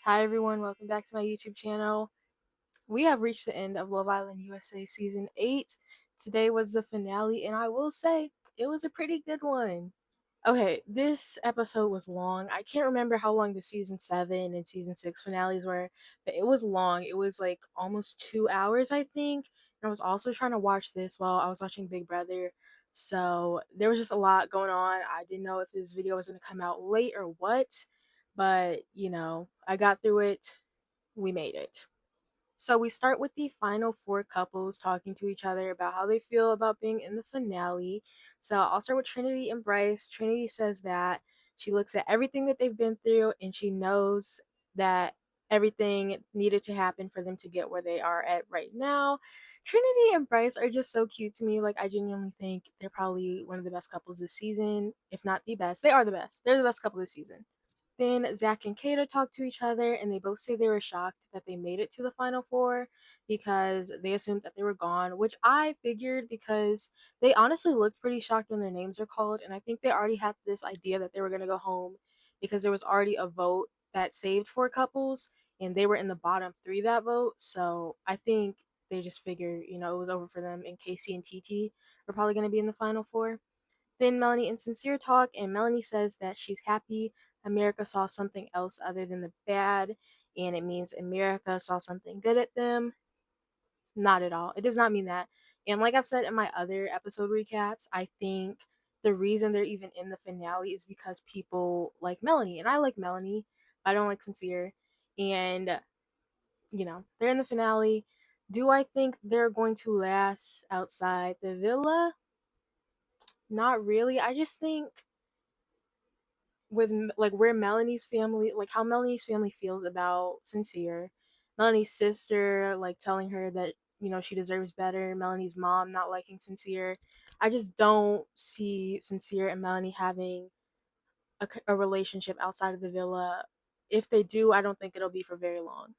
Hi everyone, welcome back to my YouTube channel. We have reached the end of Love Island USA Season 8. Today was the finale, and I will say it was a pretty good one. Okay, this episode was long. I can't remember how long the Season 7 and Season 6 finales were, but it was long. It was like almost 2 hours, I think. And I was also trying to watch this while I was watching Big Brother. So there was just a lot going on. I didn't know if this video was going to come out late or what, but I got through it. We made it. So we start with the final four couples talking to each other about how they feel about being in the finale. So I'll start with Trinity and Bryce. Trinity says that she looks at everything that they've been through and she knows that everything needed to happen for them to get where they are at right now. Trinity and Bryce are just so cute to me. Like, I genuinely think they're probably one of the best couples this season, if not the best. They are the best. They're the best couple this season. Then Zach and Kata talk to each other, and they both say they were shocked that they made it to the final four because they assumed that they were gone, which I figured because they honestly looked pretty shocked when their names are called, and I think they already had this idea that they were going to go home because there was already a vote that saved four couples, and they were in the bottom three that vote. So I think they just figured, it was over for them, and Casey and TT were probably going to be in the final four. Then Melanie and Sincere talk, and Melanie says that she's happy America saw something else other than the bad, and it means America saw something good at them. Not at all. It does not mean that. And like I've said in my other episode recaps, I think the reason they're even in the finale is because people like Melanie, and I like Melanie, but I don't like Sincere. And, they're in the finale. Do I think they're going to last outside the villa? Not really. I just think with like where Melanie's family, like how Melanie's family feels about Sincere, Melanie's sister like telling her that she deserves better, Melanie's mom not liking Sincere. I just don't see Sincere and Melanie having a relationship outside of the villa. If they do, I don't think it'll be for very long.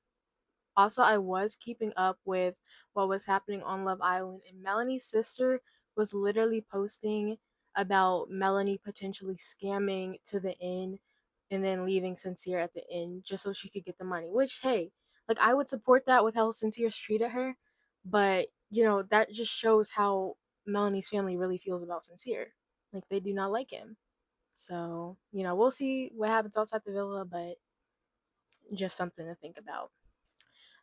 Also, I was keeping up with what was happening on Love Island, and Melanie's sister was literally posting about Melanie potentially scamming to the end and then leaving Sincere at the end just so she could get the money. Which, hey, like I would support that with how Sincere's treated her, but that just shows how Melanie's family really feels about Sincere. Like they do not like him. So, we'll see what happens outside the villa, but just something to think about.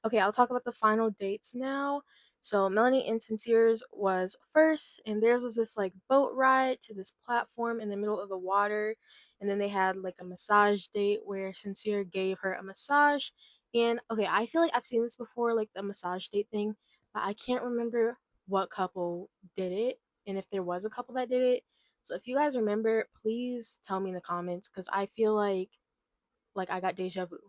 Okay, I'll talk about the final dates now. So Melanie and Sincere's was first, and theirs was this like boat ride to this platform in the middle of the water. And then they had like a massage date where Sincere gave her a massage. And okay, I feel like I've seen this before, like the massage date thing, but I can't remember what couple did it and if there was a couple that did it. So if you guys remember, please tell me in the comments because I feel like I got deja vu.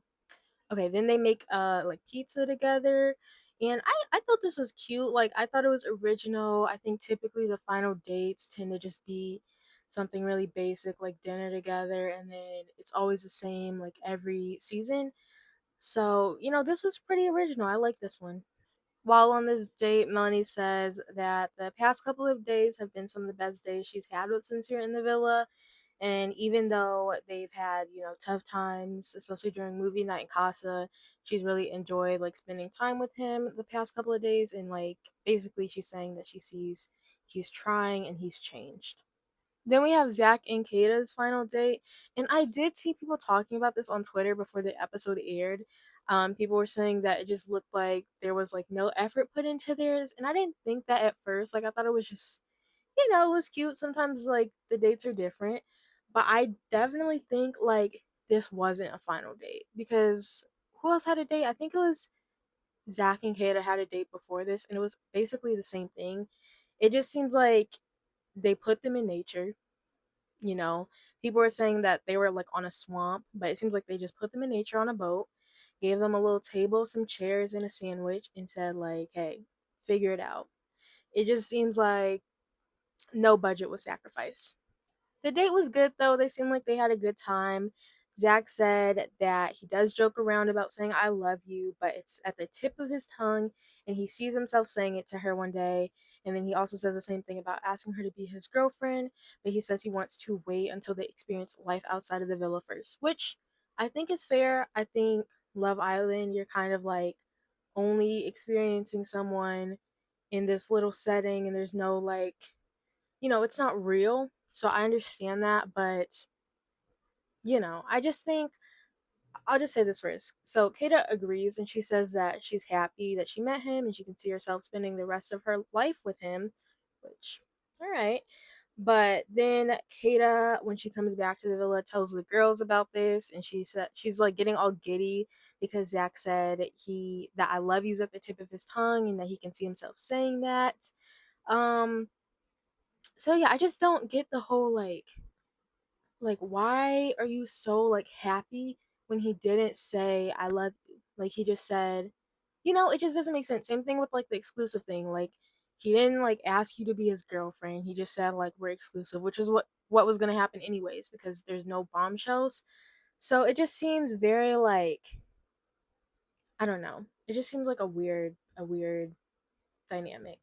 Okay, then they make like pizza together. And I thought this was cute. Like I thought it was original. I think typically the final dates tend to just be something really basic like dinner together and then it's always the same like every season. So, this was pretty original. I like this one. While on this date, Melanie says that the past couple of days have been some of the best days she's had with Sincere in the villa. And even though they've had, tough times, especially during movie night in Casa, she's really enjoyed like spending time with him the past couple of days. And like basically, she's saying that she sees he's trying and he's changed. Then we have Zach and Kata's final date, and I did see people talking about this on Twitter before the episode aired. People were saying that it just looked like there was like no effort put into theirs, and I didn't think that at first. Like I thought it was just, it was cute. Sometimes like the dates are different, but I definitely think like this wasn't a final date because who else had a date? I think it was Zach and Kata had a date before this, and it was basically the same thing. It just seems like they put them in nature you know, people were saying that they were like on a swamp, but it seems like they just put them in nature on a boat, gave them a little table, some chairs, and a sandwich, and said, like, hey, figure it out. It just seems like no budget was sacrificed. The date was good though. They seemed like they had a good time. Zach said that he does joke around about saying I love you, but it's at the tip of his tongue and he sees himself saying it to her one day. And then he also says the same thing about asking her to be his girlfriend, but he says he wants to wait until they experience life outside of the villa first, which I think is fair. I think, Love Island, you're kind of like only experiencing someone in this little setting and there's no like, it's not real. So I understand that, but I just think I'll just say this first. So Kata agrees and she says that she's happy that she met him and she can see herself spending the rest of her life with him, which, all right. But then Kata, when she comes back to the villa, tells the girls about this, and she said she's like getting all giddy because Zach said that I love you's at the tip of his tongue and that he can see himself saying that. Um, so yeah, I just don't get the whole like why are you so like happy when he didn't say I love you? Like he just said, it just doesn't make sense. Same thing with like the exclusive thing. Like he didn't like ask you to be his girlfriend. He just said like we're exclusive, which is what was going to happen anyways because there's no bombshells. So it just seems very like I don't know. It just seems like a weird dynamic.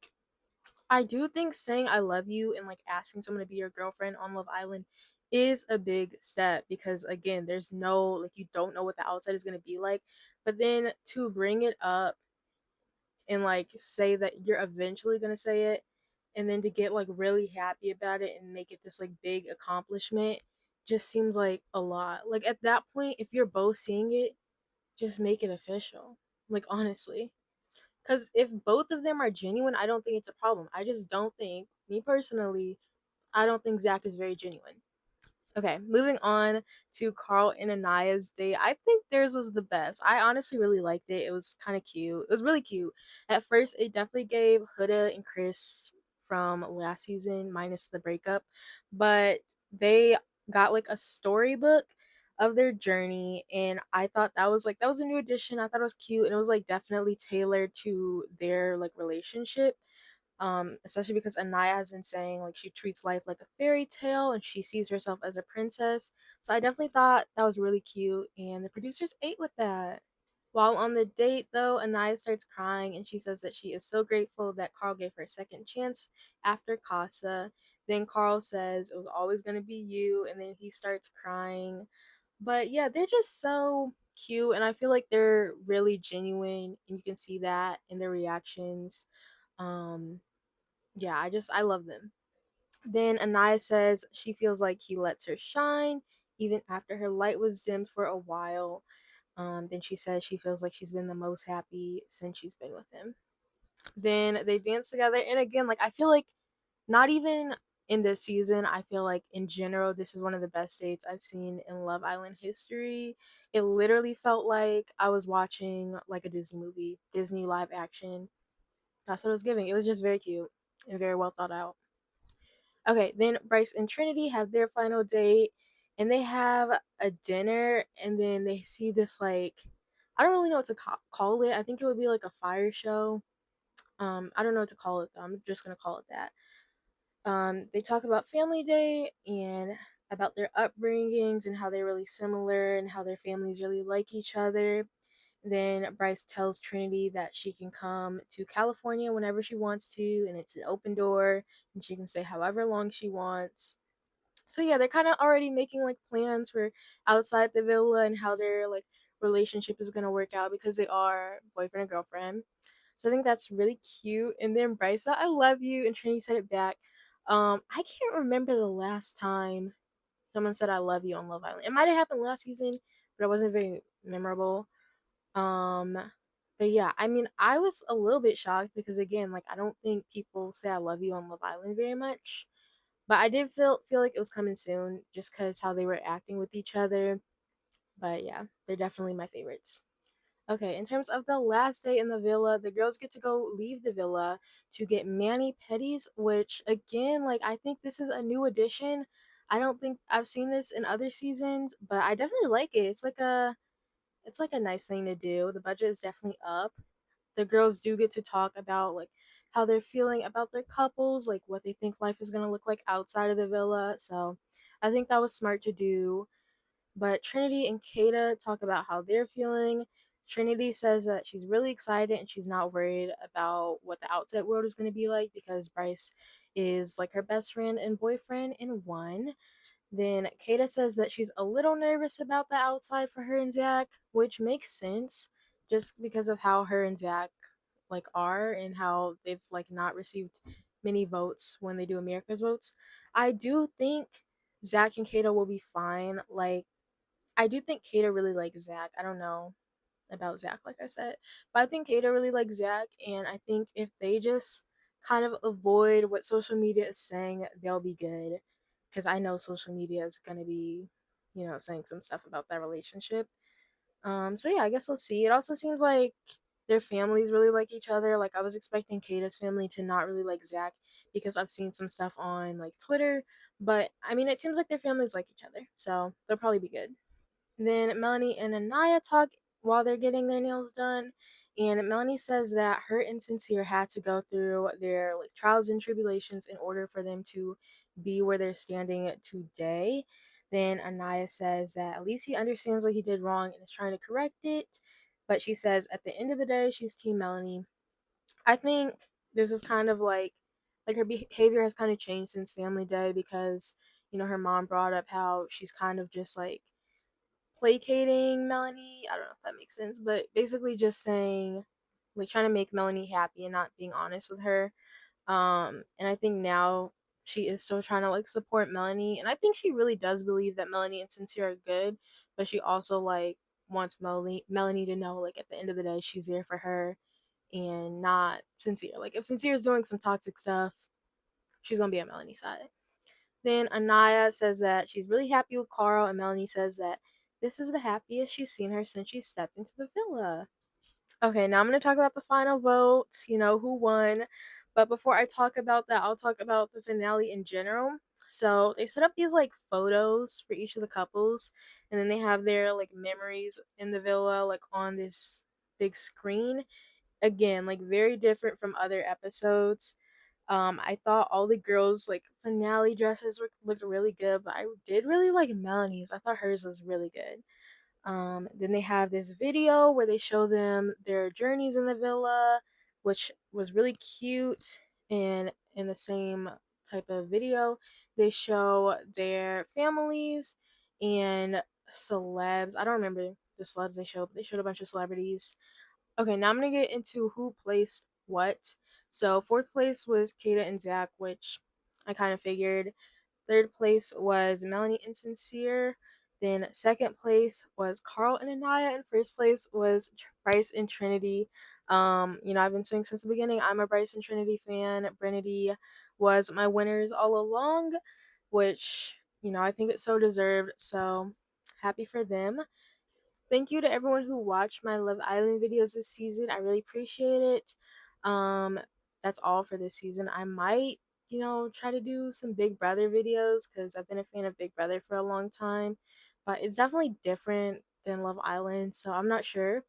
I do think saying I love you and like asking someone to be your girlfriend on Love Island is a big step because again, there's no like you don't know what the outside is going to be like. But then to bring it up and like say that you're eventually going to say it and then to get like really happy about it and make it this like big accomplishment just seems like a lot. Like at that point, if you're both seeing it, just make it official. Like honestly. Because if both of them are genuine, I don't think it's a problem. I just don't think, me personally, I don't think Zach is very genuine. Okay, moving on to Carl and Anaya's date. I think theirs was the best. I honestly really liked it. It was kind of cute. It was really cute. At first, it definitely gave Huda and Chris from last season, minus the breakup, but they got like a storybook of their journey, and I thought that was a new addition. I thought it was cute, and it was like definitely tailored to their like relationship, especially because Anaya has been saying like she treats life like a fairy tale and she sees herself as a princess. So I definitely thought that was really cute, and the producers ate with that. While on the date, though, Anaya starts crying and she says that she is so grateful that Carl gave her a second chance after Casa. Then Carl says it was always going to be you, and then he starts crying. But yeah, they're just so cute, and I feel like they're really genuine, and you can see that in their reactions. Um, yeah, I love them. Then Anaya says she feels like he lets her shine even after her light was dimmed for a while. Then she says she feels like she's been the most happy since she's been with him. Then they dance together, and again, like I feel like not even in this season, I feel like in general, this is one of the best dates I've seen in Love Island history. It literally felt like I was watching like a Disney movie, Disney live action. That's what it was giving. It was just very cute and very well thought out. Okay, then Bryce and Trinity have their final date and they have a dinner and then they see this like I don't really know what to call it. I think it would be like a fire show. I don't know what to call it though. I'm just going to call it that. They talk about family day and about their upbringings and how they're really similar and how their families really like each other. Then Bryce tells Trinity that she can come to California whenever she wants to, and it's an open door, and she can stay however long she wants. So yeah, they're kind of already making like plans for outside the villa and how their like relationship is gonna work out because they are boyfriend and girlfriend. So I think that's really cute. And then Bryce said, "I love you," and Trinity said it back. I can't remember the last time someone said "I love you" on Love Island. It might have happened last season, but it wasn't very memorable. Um, but yeah, I mean, I was a little bit shocked because again, like I don't think people say I love you on Love Island very much. But I did feel like it was coming soon just cuz how they were acting with each other. But yeah, they're definitely my favorites. Okay, in terms of the last day in the villa, the girls get to go leave the villa to get mani pedis, which again, like I think this is a new addition. I don't think I've seen this in other seasons, but I definitely like it. It's like a nice thing to do. The budget is definitely up. The girls do get to talk about like how they're feeling about their couples, like what they think life is going to look like outside of the villa. So I think that was smart to do. But Trinity and Kata talk about how they're feeling. Trinity says that she's really excited and she's not worried about what the outside world is going to be like because Bryce is like her best friend and boyfriend in one. Then Kata says that she's a little nervous about the outside for her and Zach, which makes sense just because of how her and Zach like are and how they've like not received many votes when they do America's votes. I do think Zach and Kata will be fine. Like I do think Kata really likes Zach. I don't know about Zach, like I said. But I think Kata really likes Zach, and I think if they just kind of avoid what social media is saying, they'll be good. Because I know social media is gonna be, saying some stuff about that relationship. So yeah, I guess we'll see. It also seems like their families really like each other. Like I was expecting Kata's family to not really like Zach because I've seen some stuff on like Twitter, but I mean, it seems like their families like each other, so they'll probably be good. Then Melanie and Anaya talk while they're getting their nails done. And Melanie says that her and Sincere had to go through their like trials and tribulations in order for them to be where they're standing today. Then Anaya says that at least he understands what he did wrong and is trying to correct it. But she says at the end of the day, she's Team Melanie. I think this is kind of like her behavior has kind of changed since Family Day because her mom brought up how she's kind of just like placating Melanie. I don't know if that makes sense, but basically just saying, like, trying to make Melanie happy and not being honest with her. And I think now she is still trying to like support Melanie, and I think she really does believe that Melanie and Sincere are good, but she also like wants Melanie to know like at the end of the day she's there for her and not Sincere. Like if Sincere is doing some toxic stuff, she's gonna be on Melanie's side. Then Anaya says that she's really happy with Carl, and Melanie says that this is the happiest she's seen her since she stepped into the villa. Okay, now I'm going to talk about the final votes, who won. But before I talk about that, I'll talk about the finale in general. So they set up these like photos for each of the couples, and then they have their like memories in the villa, like on this big screen. Again, like very different from other episodes. I thought all the girls like finale dresses looked really good, but I did really like Melanie's. I thought hers was really good. Then they have this video where they show them their journeys in the villa, which was really cute. And in the same type of video, they show their families and celebs. I don't remember the celebs they showed, but they showed a bunch of celebrities. Okay, now I'm gonna get into who placed what. So fourth place was Kata and Zach, which I kind of figured. Third place was Melanie and Sincere. Then second place was Carl and Anaya, and first place was Bryce and Trinity. I've been saying since the beginning I'm a Bryce and Trinity fan. BRINITY was my winners all along, which I think it's so deserved. So happy for them. Thank you to everyone who watched my Love Island videos this season. I really appreciate it. Um, that's all for this season. I might, try to do some Big Brother videos because I've been a fan of Big Brother for a long time, but it's definitely different than Love Island, so I'm not sure.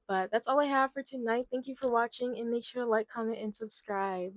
But that's all I have for tonight. Thank you for watching and make sure to like, comment, and subscribe.